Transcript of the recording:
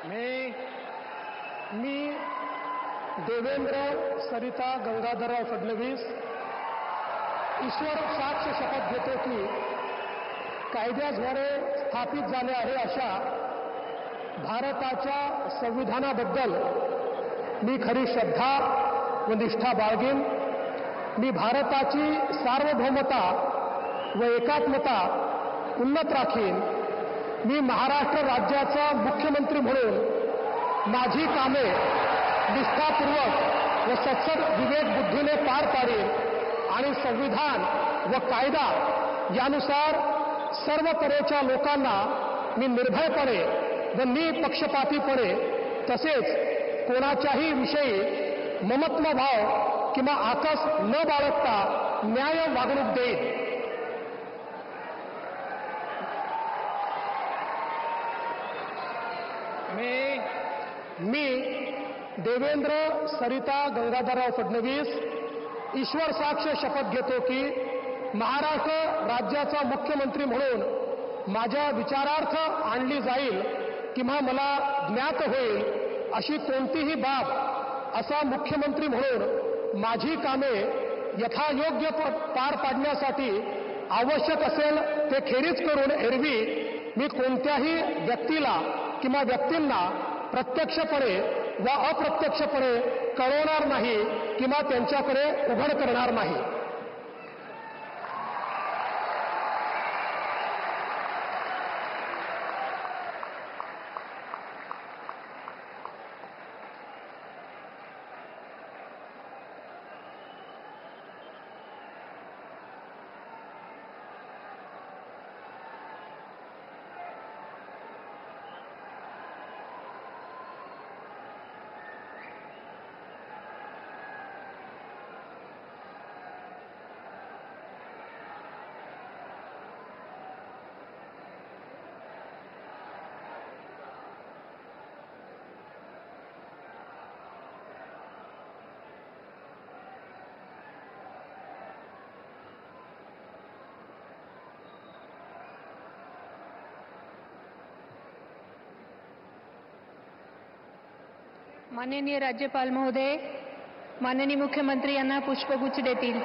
मी देवेंद्र सरिता गंगाधरराव फडणवीस ईश्वर साक्ष शपथ घेतो की कायद्याद्वारे स्थापित झाले आहे अशा भारताच्या संविधानाबद्दल मी खरी श्रद्धा व निष्ठा बाळगेन. मी भारताची सार्वभौमता व एकात्मता उन्नत राखीन. मी महाराष्ट्र राज्याचा मुख्यमंत्री म्हणून माझी कामे निष्ठापूर्वक व सत्सद विवेक बुद्धीने पार पाडेन आणि संविधान व कायदा यानुसार सर्व तऱ्हेच्या लोकांना मी निर्भयपणे व निपक्षपातीपणे तसेच कोणाच्याही विषयी ममत्वभाव किंवा आकस न बाळगता न्याय वागणूक देईन. मी देवेंद्र सरिता गंगाधरराव फडणवीस ईश्वर साक्ष शपथ घेतो की महाराष्ट्र राज्याचा मुख्यमंत्री म्हणून माझ्या विचारार्थ आणली जाईल किंवा मला ज्ञात होईल अशी कोणतीही बाब असा मुख्यमंत्री म्हणून माझी कामे यथायोग्य पार पाडण्यासाठी आवश्यक असेल ते खेरीज करून एरवी मी कोणत्याही व्यक्तीला किंवा व्यक्तींना प्रत्यक्षपणे व अप्रत्यक्षपणे कळवणार नाही किंवा त्यांच्याकडे उघड करणार नाही. माननीय राज्यपाल महोदय, माननीय मुख्यमंत्री यांना पुष्पगुच्छ देतील.